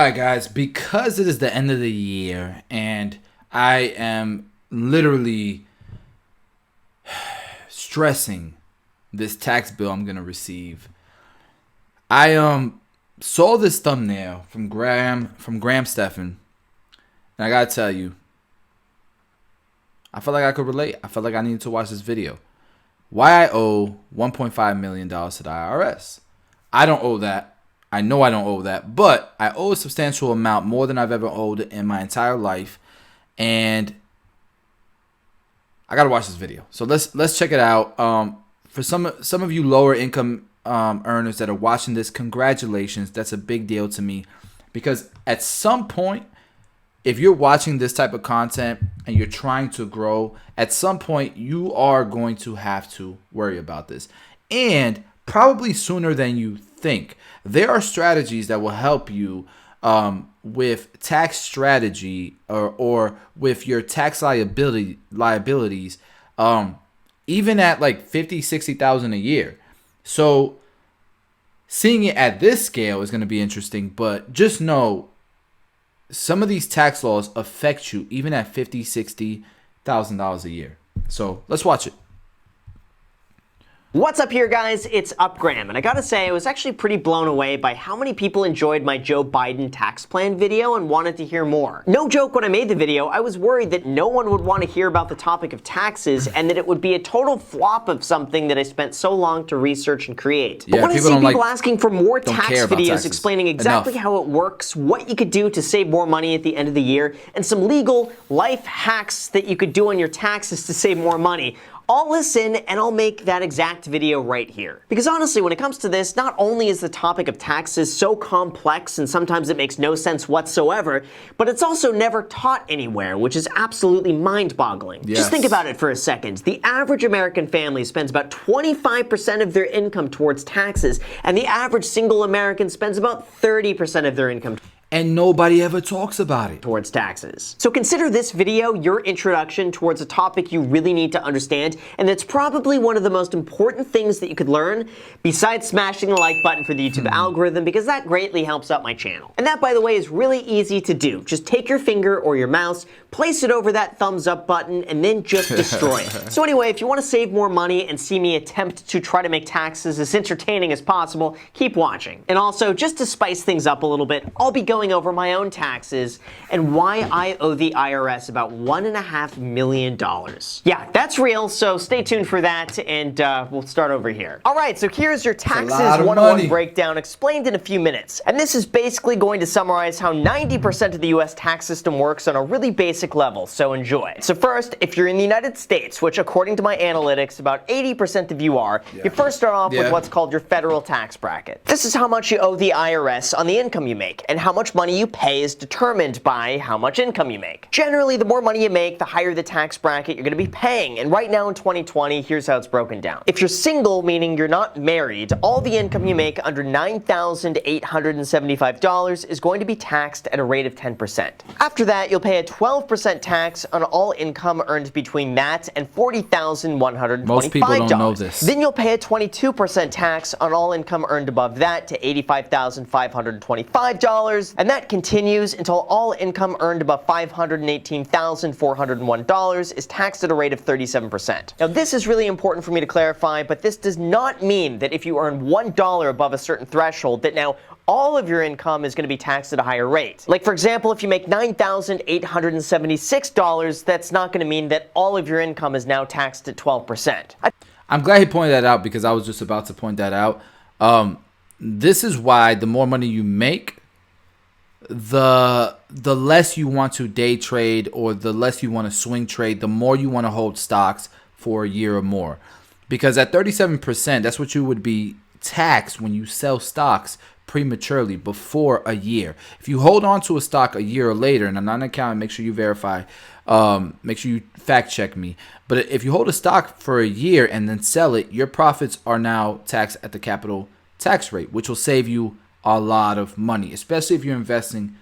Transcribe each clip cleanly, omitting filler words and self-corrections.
All right, guys, because it is the end of the year and I am literally stressing this tax bill I'm going to receive, I saw this thumbnail from Graham Stephan, and I got to tell you, I felt like I could relate. I felt like I needed to watch this video. Why I owe $1.5 million to the IRS. I don't owe that. I know I don't owe that, but I owe a substantial amount, more than I've ever owed in my entire life, and I gotta watch this video. So let's check it out. For some of you lower income earners that are watching this, congratulations. That's a big deal to me, because at some point, if you're watching this type of content and you're trying to grow, at some point you are going to have to worry about this, and probably sooner than you think. There are strategies that will help you with tax strategy or with your tax liabilities, even at like 50, 60,000 a year. So seeing it at this scale is going to be interesting, but just know some of these tax laws affect you even at $50,000, $60,000 a year. So let's watch it. What's up here, guys? It's Graham, and I gotta say, I was actually pretty blown away by how many people enjoyed my Joe Biden tax plan video and wanted to hear more. No joke, when I made the video, I was worried that no one would want to hear about the topic of taxes and that it would be a total flop of something that I spent so long to research and create. Yeah, but when I see people asking for more tax videos explaining exactly how it works, what you could do to save more money at the end of the year, and some legal life hacks that you could do on your taxes to save more money, I'll listen and I'll make that exact video right here. Because honestly, when it comes to this, not only is the topic of taxes so complex and sometimes it makes no sense whatsoever, but it's also never taught anywhere, which is absolutely mind-boggling. Yes. Just think about it for a second. The average American family spends about 25% of their income towards taxes, and the average single American spends about 30% of their income and nobody ever talks about it towards taxes. So consider this video your introduction towards a topic you really need to understand, and that's probably one of the most important things that you could learn, besides smashing the like button for the YouTube algorithm, because that greatly helps out my channel. And that, by the way, is really easy to do. Just take your finger or your mouse, place it over that thumbs up button, and then just destroy it. So anyway, if you want to save more money and see me attempt to try to make taxes as entertaining as possible, keep watching. And also, just to spice things up a little bit, I'll be going over my own taxes and why I owe the IRS about $1.5 million. Yeah, that's real, so stay tuned for that, and we'll start over here. All right, so here's your taxes 101 breakdown explained in a few minutes. And this is basically going to summarize how 90% of the US tax system works on a really basic level, so enjoy. So first, if you're in the United States, which according to my analytics, about 80% of you are, you first start off with what's called your federal tax bracket. This is how much you owe the IRS on the income you make, and how much money you pay is determined by how much income you make. Generally, the more money you make, the higher the tax bracket you're going to be paying. And right now in 2020, here's how it's broken down. If you're single, meaning you're not married, all the income you make under $9,875 is going to be taxed at a rate of 10%. After that, you'll pay a 12% tax on all income earned between that and $40,125. Most people don't know this. Then you'll pay a 22% tax on all income earned above that to $85,525, and that continues until all income earned above $518,401 is taxed at a rate of 37%. Now, this is really important for me to clarify, but this does not mean that if you earn $1 above a certain threshold, that now all of your income is going to be taxed at a higher rate. Like, for example, if you make $9,876, that's not going to mean that all of your income is now taxed at 12%. I'm glad he pointed that out, because I was just about to point that out. This is why the more money you make, the less you want to day trade, or the less you want to swing trade, the more you want to hold stocks for a year or more. Because at 37%, that's what you would be taxed when you sell stocks prematurely before a year. If you hold on to a stock a year or later, and I'm not an accountant, make sure you verify, make sure you fact check me. But if you hold a stock for a year and then sell it, your profits are now taxed at the capital tax rate, which will save you a lot of money, especially if you're investing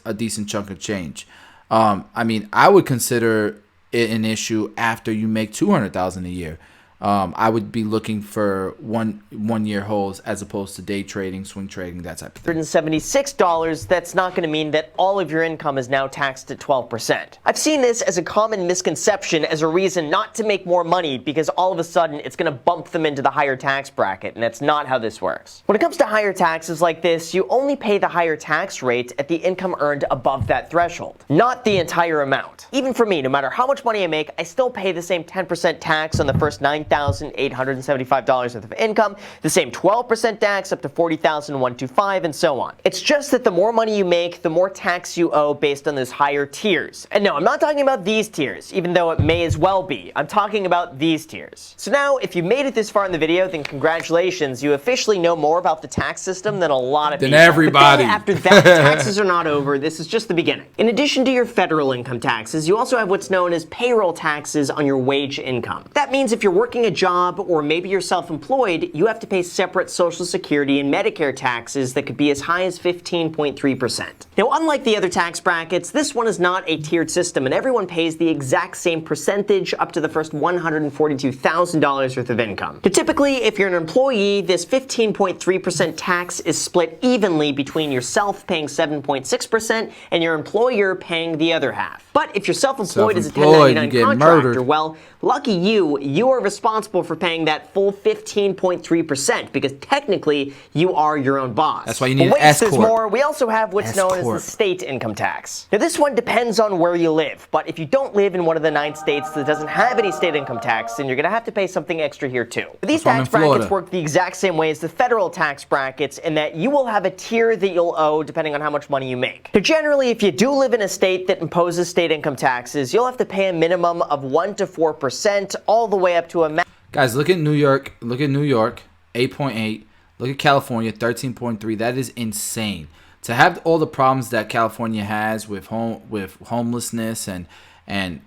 a decent chunk of change. I mean, I would consider it an issue after you make $200,000 a year. I would be looking for one year holds as opposed to day trading, swing trading, that type of thing. $176, that's not going to mean that all of your income is now taxed at 12%. I've seen this as a common misconception as a reason not to make more money because all of a sudden it's going to bump them into the higher tax bracket, and that's not how this works. When it comes to higher taxes like this, you only pay the higher tax rate at the income earned above that threshold, not the entire amount. Even for me, no matter how much money I make, I still pay the same 10% tax on the first $9,875 worth of income, the same 12% tax up to $40,125, and so on. It's just that the more money you make, the more tax you owe based on those higher tiers. And no, I'm not talking about these tiers, even though it may as well be. I'm talking about these tiers. So now, if you made it this far in the video, then congratulations, you officially know more about the tax system than a lot of people. Than everybody. But then after that, taxes are not over. This is just the beginning. In addition to your federal income taxes, you also have what's known as payroll taxes on your wage income. That means if you're working a job or maybe you're self-employed, you have to pay separate Social Security and Medicare taxes that could be as high as 15.3%. Now, unlike the other tax brackets, this one is not a tiered system, and everyone pays the exact same percentage up to the first $142,000 worth of income. Now, typically, if you're an employee, this 15.3% tax is split evenly between yourself paying 7.6% and your employer paying the other half. But if you're self-employed as a 1099 contractor, well, lucky you are responsible for paying that full 15.3% because technically you are your own boss. That's why you need an S-CORP. There's more. We also have what's known as the state income tax. Now, this one depends on where you live, but if you don't live in one of the 9 states that doesn't have any state income tax, then you're going to have to pay something extra here too. But these tax brackets work the exact same way as the federal tax brackets in that you will have a tier that you'll owe depending on how much money you make. Now, generally, if you do live in a state that imposes state income taxes, you'll have to pay a minimum of 1 to 4% all the way up to a Guys, look at New York. Look at New York, 8.8. Look at California, 13.3. That is insane. To have all the problems that California has with homelessness and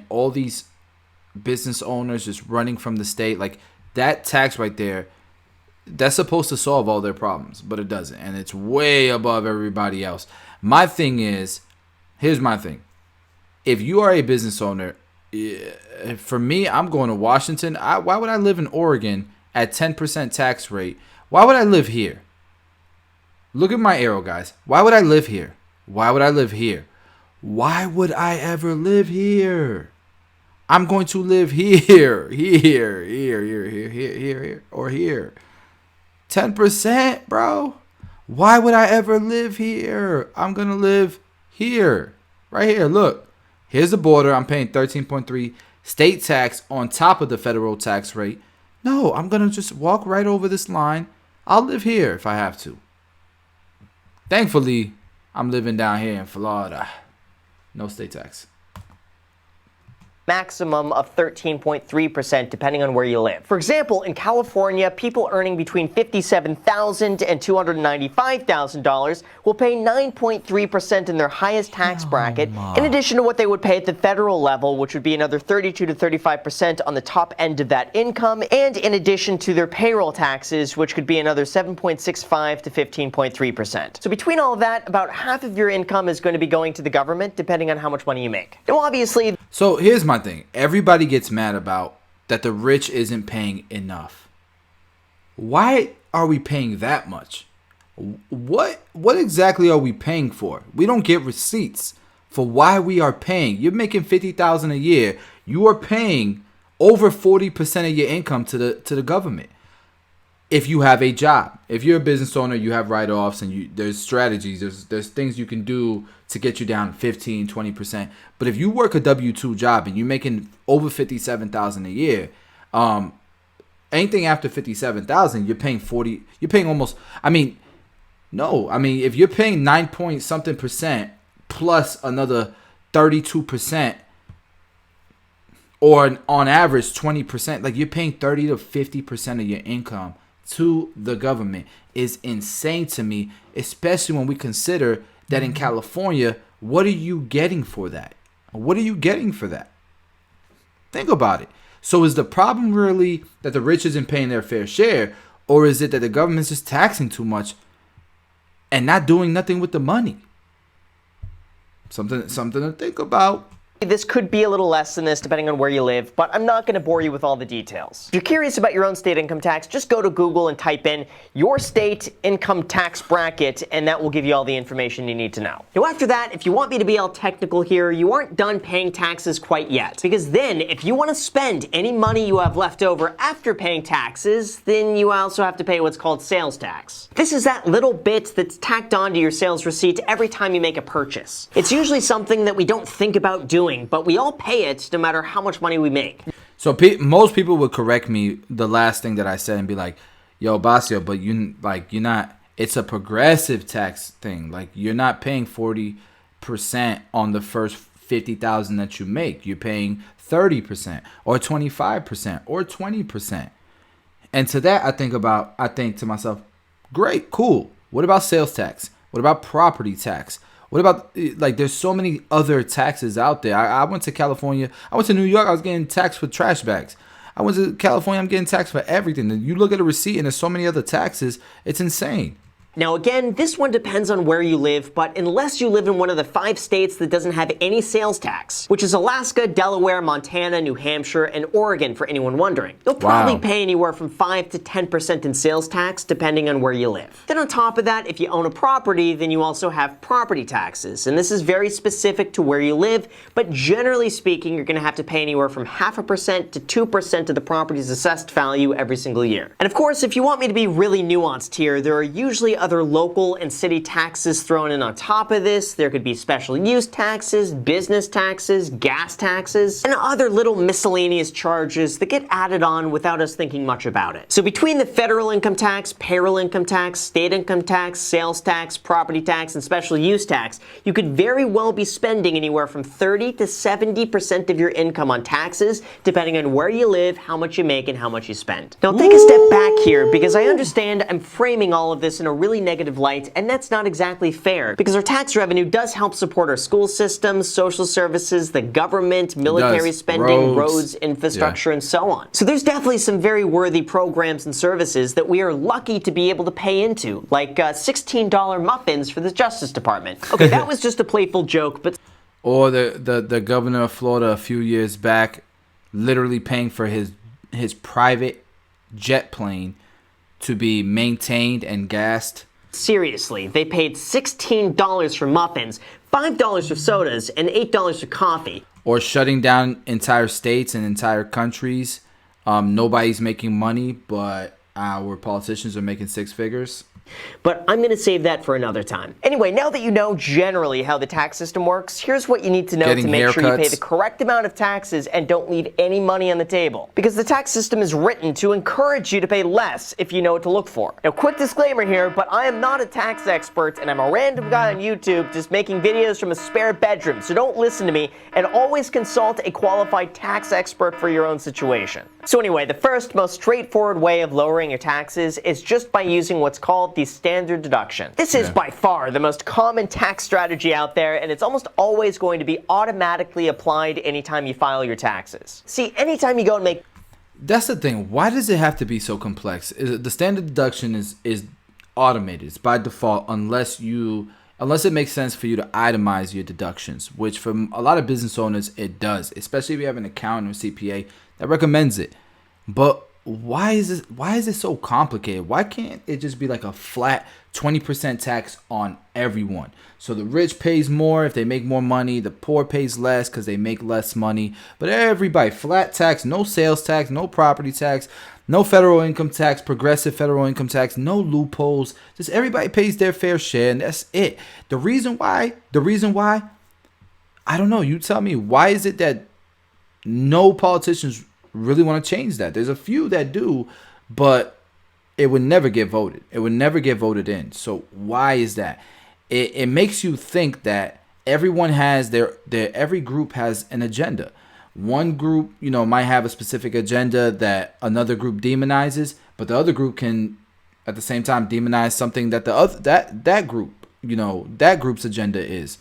all these business owners just running from the state, like that tax right there, that's supposed to solve all their problems, but it doesn't, and it's way above everybody else. My thing is, here's my thing. If you are a business owner, for me, I'm going to Washington. Why would I live in Oregon at 10% tax rate? Why would I live here? Look at my arrow, guys. Why would I live here? Why would I live here? Why would I ever live here? I'm going to live here, here, or here. 10%, bro. Why would I ever live here? I'm going to live here. Right here, look. Here's the border. I'm paying 13.3 state tax on top of the federal tax rate. No, I'm going to just walk right over this line. I'll live here if I have to. Thankfully, I'm living down here in Florida. No state tax. Maximum of 13.3% depending on where you live. For example, in California, people earning between $57,000 and $295,000 will pay 9.3% in their highest tax bracket, in addition to what they would pay at the federal level, which would be another 32 to 35% on the top end of that income, and in addition to their payroll taxes, which could be another 7.65 to 15.3%. So between all of that, about half of your income is going to be going to the government, depending on how much money you make. Now, obviously, so here's my thing. Everybody gets mad about that the rich isn't paying enough. Why are we paying that much? What exactly are we paying for? We don't get receipts for why we are paying. You're making $50,000 a year. You are paying over 40% of your income to the government. If you have a job, if you're a business owner, you have write-offs and there's strategies, there's things you can do to get you down 15, 20%. But if you work a W-2 job and you're making over $57,000 a year, anything after $57,000, you're paying 40. You're paying almost. If you're paying 9 point something percent plus another 32%, or on average 20%, like you're paying 30 to 50% of your income to the government, is insane to me, especially when we consider that in California, what are you getting for that? What are you getting for that? Think about it. So is the problem really that the rich isn't paying their fair share, or is it that the government's just taxing too much and not doing nothing with the money? Something to think about. This could be a little less than this depending on where you live, but I'm not going to bore you with all the details. If you're curious about your own state income tax, just go to Google and type in your state income tax bracket, and that will give you all the information you need to know. Now after that, if you want me to be all technical here, you aren't done paying taxes quite yet. Because then, if you want to spend any money you have left over after paying taxes, then you also have to pay what's called sales tax. This is that little bit that's tacked onto your sales receipt every time you make a purchase. It's usually something that we don't think about doing, but we all pay it no matter how much money we make. So most people would correct me the last thing that I said and be like, "Yo, Basio, but you're not. It's a progressive tax thing. Like you're not paying 40% on the first 50,000 that you make. You're paying 30% or 25% or 20%." And to that, I think to myself, great, cool. What about sales tax? What about property tax? What about, like, there's so many other taxes out there. I went to California. I went to New York. I was getting taxed for trash bags. I went to California. I'm getting taxed for everything. You look at a receipt and there's so many other taxes. It's insane. Now again, this one depends on where you live, but unless you live in one of the 5 states that doesn't have any sales tax, which is Alaska, Delaware, Montana, New Hampshire, and Oregon for anyone wondering, you'll probably pay anywhere from 5 to 10% in sales tax depending on where you live. Then on top of that, if you own a property, then you also have property taxes, and this is very specific to where you live, but generally speaking, you're going to have to pay anywhere from 0.5% to 2% of the property's assessed value every single year. And of course, if you want me to be really nuanced here, there are usually other local and city taxes thrown in on top of this. There could be special use taxes, business taxes, gas taxes, and other little miscellaneous charges that get added on without us thinking much about it. So between the federal income tax, payroll income tax, state income tax, sales tax, property tax, and special use tax, you could very well be spending anywhere from 30 to 70% of your income on taxes, depending on where you live, how much you make, and how much you spend. Now take a step back here, because I understand I'm framing all of this in a really negative light, and that's not exactly fair, because our tax revenue does help support our school systems, social services, the government, military spending, roads, infrastructure, and so on. So there's definitely some very worthy programs and services that we are lucky to be able to pay into, like $16 muffins for the Justice Department. Okay, that was just a playful joke, but... Or the governor of Florida a few years back literally paying for his private jet plane to be maintained and gassed. Seriously, they paid $16 for muffins, $5 for sodas, and $8 for coffee. Or shutting down entire states and entire countries. Nobody's making money, but our politicians are making 6 figures. But I'm going to save that for another time. Anyway, now that you know generally how the tax system works, here's what you need to know to make sure you pay the correct amount of taxes and don't leave any money on the table. Because the tax system is written to encourage you to pay less if you know what to look for. Now, quick disclaimer here, but I am not a tax expert, and I'm a random guy on YouTube just making videos from a spare bedroom, so don't listen to me, and always consult a qualified tax expert for your own situation. So anyway, the first, most straightforward way of lowering your taxes is just by using what's called the standard deduction. This is by far the most common tax strategy out there, and it's almost always going to be automatically applied anytime you file your taxes. See, anytime you go and make... That's the thing. Why does it have to be so complex? The standard deduction is automated. It's by default unless it makes sense for you to itemize your deductions, which for a lot of business owners it does, especially if you have an accountant or CPA that recommends it. But why is it so complicated? Why can't it just be like a flat 20% tax on everyone? So the rich pays more if they make more money, the poor pays less because they make less money. But everybody, flat tax, no sales tax, no property tax, no federal income tax, progressive federal income tax, no loopholes. Just everybody pays their fair share, and that's it. The reason why, I don't know. You tell me, why is it that no politicians really want to change that? There's a few that do, but it would never get voted. It would never get voted in. So why is that? It makes you think that everyone has every group has an agenda. One group, might have a specific agenda that another group demonizes, but the other group can at the same time demonize something that that group, that group's agenda is.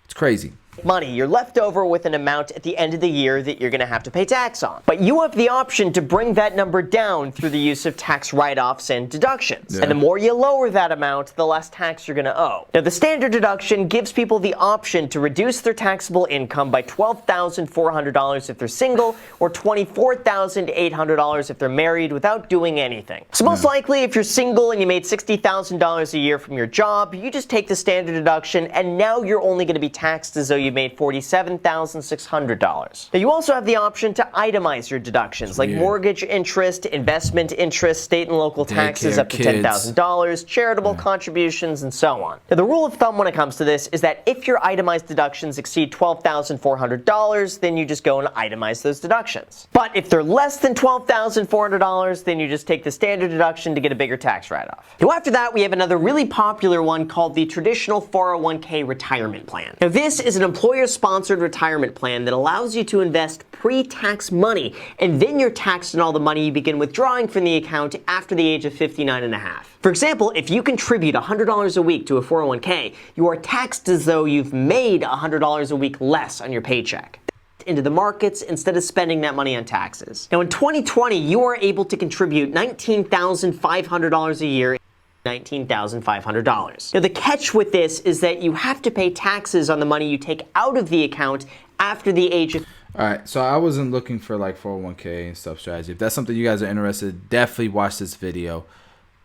It's crazy. money, you're left over with an amount at the end of the year that you're going to have to pay tax on. But you have the option to bring that number down through the use of tax write-offs and deductions. Yeah. And the more you lower that amount, the less tax you're going to owe. Now, the standard deduction gives people the option to reduce their taxable income by $12,400 if they're single, or $24,800 if they're married, without doing anything. So most likely, if you're single and you made $60,000 a year from your job, you just take the standard deduction, and now you're only going to be taxed as though you made $47,600. Now, you also have the option to itemize your deductions, like mortgage interest, investment interest, state and local taxes up to $10,000, charitable contributions, and so on. Now, the rule of thumb when it comes to this is that if your itemized deductions exceed $12,400, then you just go and itemize those deductions. But if they're less than $12,400, then you just take the standard deduction to get a bigger tax write-off. Now, after that, we have another really popular one called the traditional 401k retirement plan. Now, this is an employer-sponsored retirement plan that allows you to invest pre-tax money, and then you're taxed on all the money you begin withdrawing from the account after the age of 59 and a half. For example, if you contribute $100 a week to a 401k, you are taxed as though you've made $100 a week less on your paycheck into the markets instead of spending that money on taxes. Now, in 2020, you are able to contribute $19,500 a year. $19,500. Now, the catch with this is that you have to pay taxes on the money you take out of the account after the age of... All right, so I wasn't looking for like 401k and stuff strategy. If that's something you guys are interested in, definitely watch this video.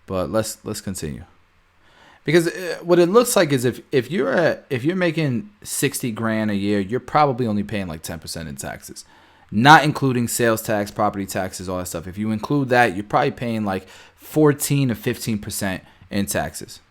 But let's continue. Because what it looks like is if you're making 60 grand a year, you're probably only paying like 10% in taxes, not including sales tax, property taxes, all that stuff. If you include that, you're probably paying like 14 to 15% in taxes.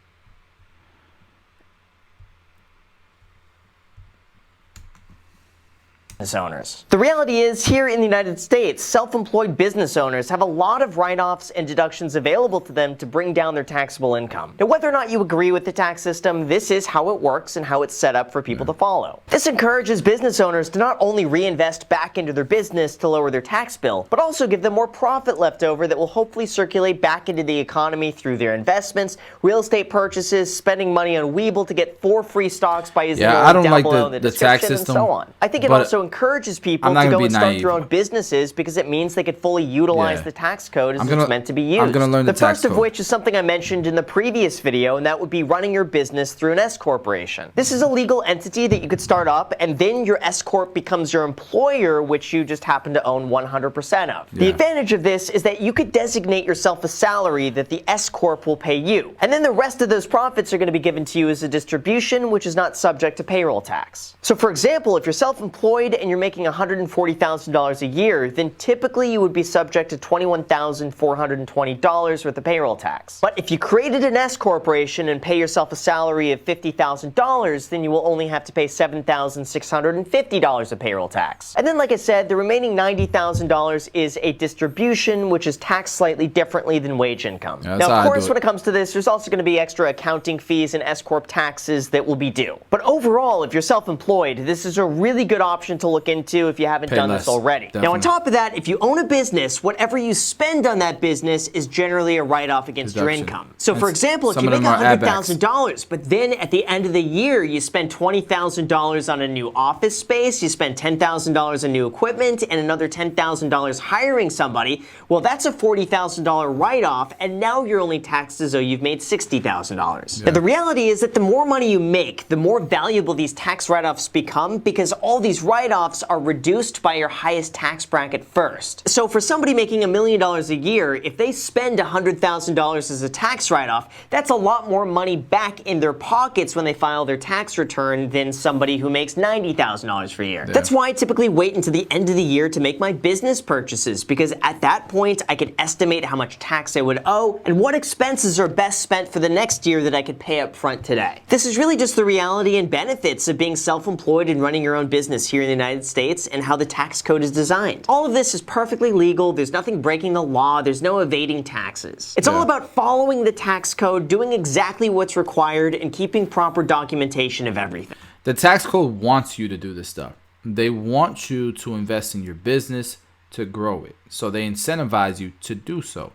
Owners. The reality is, here in the United States, self-employed business owners have a lot of write-offs and deductions available to them to bring down their taxable income. Now, whether or not you agree with the tax system, this is how it works and how it's set up for people to follow. This encourages business owners to not only reinvest back into their business to lower their tax bill, but also give them more profit left over that will hopefully circulate back into the economy through their investments, real estate purchases, spending money on Webull to get 4 free stocks by using the link down below in the description, tax system, and so on. I think it also encourages people to go and start their own businesses because it means they could fully utilize the tax code as it's meant to be used. I'm going to learn the tax first of which is something I mentioned in the previous video, and that would be running your business through an S-corporation. This is a legal entity that you could start up, and then your S-corp becomes your employer, which you just happen to own 100% of. The advantage of this is that you could designate yourself a salary that the S-corp will pay you, and then the rest of those profits are going to be given to you as a distribution, which is not subject to payroll tax. So, for example, if you're self-employed and you're making $140,000 a year, then typically you would be subject to $21,420 worth of payroll tax. But if you created an S-corporation and pay yourself a salary of $50,000, then you will only have to pay $7,650 of payroll tax. And then, like I said, the remaining $90,000 is a distribution, which is taxed slightly differently than wage income. Now, of course, when it comes to this, there's also going to be extra accounting fees and S-corp taxes that will be due. But overall, if you're self-employed, this is a really good option to look into if you haven't done this already. Definitely. Now, on top of that, if you own a business, whatever you spend on that business is generally a write-off against your income. So, for example, if you make $100,000, but then at the end of the year, you spend $20,000 on a new office space, you spend $10,000 on new equipment, and another $10,000 hiring somebody, well, that's a $40,000 write-off, and now you're only taxed as though you've made $60,000. Now, the reality is that the more money you make, the more valuable these tax write-offs become, because all these write-offs are reduced by your highest tax bracket first. So for somebody making $1 million a year, if they spend $100,000 as a tax write-off, that's a lot more money back in their pockets when they file their tax return than somebody who makes $90,000 per year. That's why I typically wait until the end of the year to make my business purchases, because at that point I could estimate how much tax I would owe and what expenses are best spent for the next year that I could pay up front today. This is really just the reality and benefits of being self-employed and running your own business here in the United States and how the tax code is designed. All of this is perfectly legal. There's nothing breaking the law. There's no evading taxes. It's all about following the tax code, doing exactly what's required, and keeping proper documentation of everything. The tax code wants you to do this stuff. They want you to invest in your business to grow it. So they incentivize you to do so.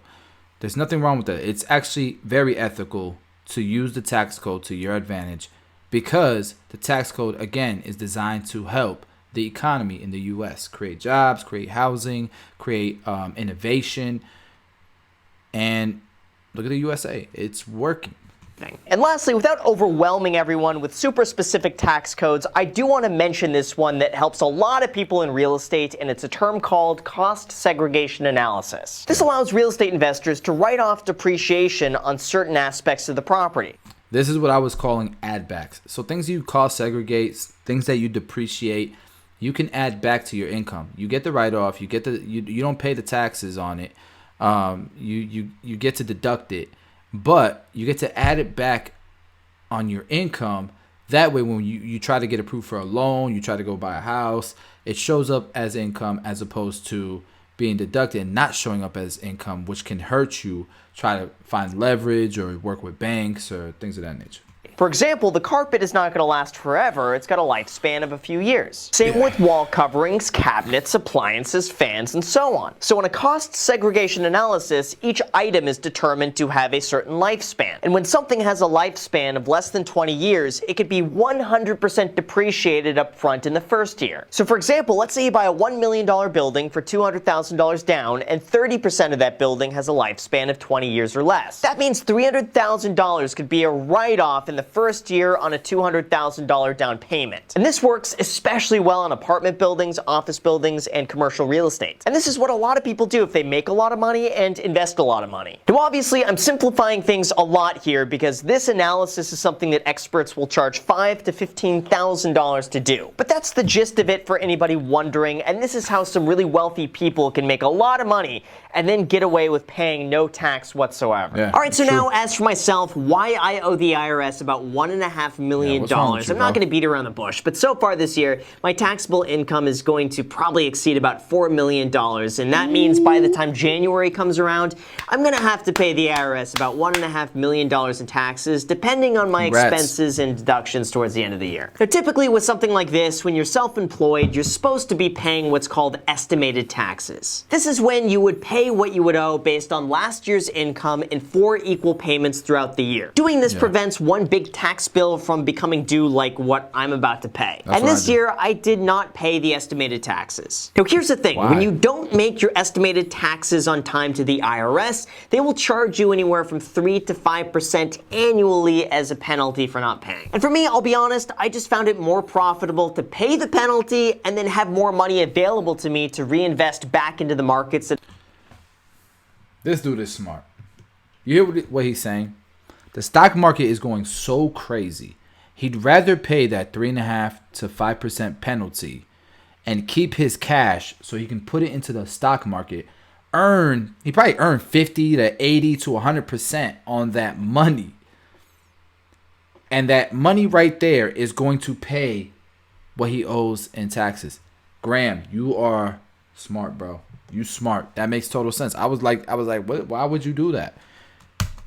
There's nothing wrong with that. It's actually very ethical to use the tax code to your advantage, because the tax code, again, is designed to help the economy in the U.S., create jobs, create housing, create innovation. And look at the USA. It's working. And lastly, without overwhelming everyone with super specific tax codes, I do want to mention this one that helps a lot of people in real estate, and it's a term called cost segregation analysis. This allows real estate investors to write off depreciation on certain aspects of the property. This is what I was calling add backs. So things you cost segregate, things that you depreciate, you can add back to your income. You get the write-off, you get you don't pay the taxes on it. You get to deduct it. But you get to add it back on your income. That way, when you try to get approved for a loan, you try to go buy a house, it shows up as income as opposed to being deducted and not showing up as income, which can hurt you try to find leverage or work with banks or things of that nature. For example, the carpet is not going to last forever. It's got a lifespan of a few years. Same with wall coverings, cabinets, appliances, fans, and so on. So in a cost segregation analysis, each item is determined to have a certain lifespan. And when something has a lifespan of less than 20 years, it could be 100% depreciated up front in the first year. So for example, let's say you buy a $1 million building for $200,000 down, and 30% of that building has a lifespan of 20 years or less. That means $300,000 could be a write-off in the first year on a $200,000 down payment. And this works especially well on apartment buildings, office buildings, and commercial real estate. And this is what a lot of people do if they make a lot of money and invest a lot of money. Now obviously, I'm simplifying things a lot here because this analysis is something that experts will charge $5,000 to $15,000 to do. But that's the gist of it for anybody wondering, and this is how some really wealthy people can make a lot of money and then get away with paying no tax whatsoever. Yeah, Alright, so true. now as for myself, why I owe the IRS about $1.5 million. I'm not going to beat around the bush, but so far this year, my taxable income is going to probably exceed about $4 million, and that means by the time January comes around, I'm going to have to pay the IRS about $1.5 million in taxes, depending on my expenses and deductions towards the end of the year. Now, typically with something like this, when you're self-employed, you're supposed to be paying what's called estimated taxes. This is when you would pay what you would owe based on last year's income in 4 equal payments throughout the year. Doing this prevents one big tax bill from becoming due like what I'm about to pay. And this year, I did not pay the estimated taxes. Now here's the thing, when you don't make your estimated taxes on time to the IRS, they will charge you anywhere from 3 to 5% annually as a penalty for not paying. And for me, I'll be honest, I just found it more profitable to pay the penalty and then have more money available to me to reinvest back into the markets. This dude is smart. You hear what he's saying? The stock market is going so crazy. He'd rather pay that 3.5 to 5% penalty and keep his cash so he can put it into the stock market. He probably earned 50 to 80 to 100% on that money. And that money right there is going to pay what he owes in taxes. Graham, you are smart, bro. You smart. That makes total sense. I was like, what? Why would you do that?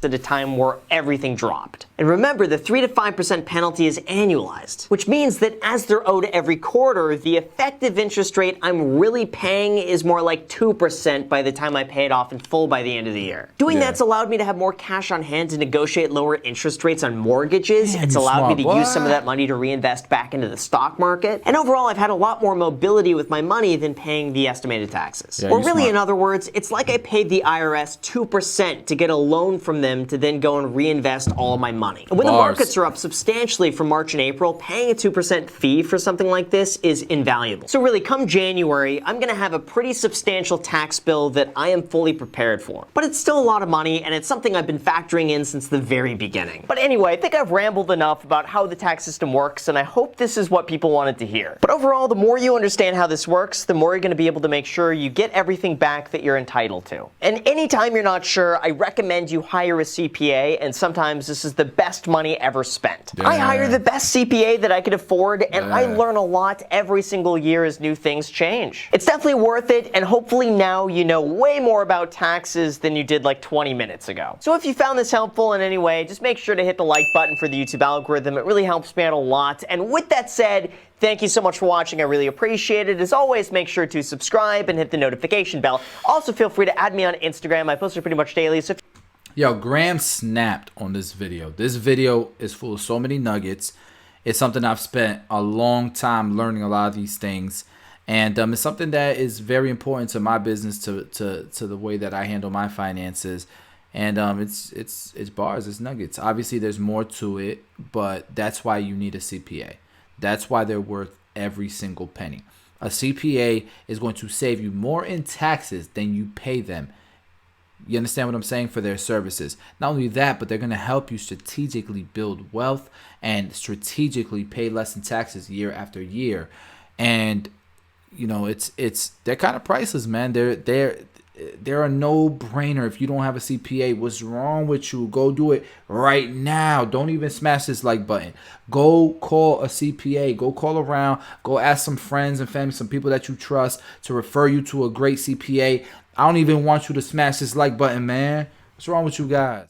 At a time where everything dropped. And remember, the 3 to 5% penalty is annualized, which means that as they're owed every quarter, the effective interest rate I'm really paying is more like 2% by the time I pay it off in full by the end of the year. Doing that's allowed me to have more cash on hand to negotiate lower interest rates on mortgages. It's allowed me to use some of that money to reinvest back into the stock market. And overall, I've had a lot more mobility with my money than paying the estimated taxes. Or really, in other words, it's like I paid the IRS 2% to get a loan from them to then go and reinvest all of my money. And when the markets are up substantially from March and April, paying a 2% fee for something like this is invaluable. So really, come January, I'm going to have a pretty substantial tax bill that I am fully prepared for. But it's still a lot of money, and it's something I've been factoring in since the very beginning. But anyway, I think I've rambled enough about how the tax system works, and I hope this is what people wanted to hear. But overall, the more you understand how this works, the more you're going to be able to make sure you get everything back that you're entitled to. And anytime you're not sure, I recommend you hire a CPA, and sometimes this is the best money ever spent. I hire the best CPA that I could afford, and I learn a lot every single year as new things change. It's definitely worth it, and hopefully now you know way more about taxes than you did like 20 minutes ago. So if you found this helpful in any way, just make sure to hit the like button for the YouTube algorithm. It really helps me out a lot. And with that said, thank you so much for watching. I really appreciate it. As always, make sure to subscribe and hit the notification bell. Also, feel free to add me on Instagram. I post it pretty much daily. So Yo, Graham snapped on this video. This video is full of so many nuggets. It's something I've spent a long time learning a lot of these things. And it's something that is very important to my business, to the way that I handle my finances. And it's bars, it's nuggets. Obviously, there's more to it, but that's why you need a CPA. That's why they're worth every single penny. A CPA is going to save you more in taxes than you pay them. You understand what I'm saying? For their services. Not only that, but they're going to help you strategically build wealth and strategically pay less in taxes year after year. And you know, they're kind of priceless, man. They're a no-brainer. If you don't have a CPA, what's wrong with you? Go do it right now. Don't even smash this like button. Go call a CPA. Go call around. Go ask some friends and family, some people that you trust, to refer you to a great CPA. I don't even want you to smash this like button, man. What's wrong with you guys?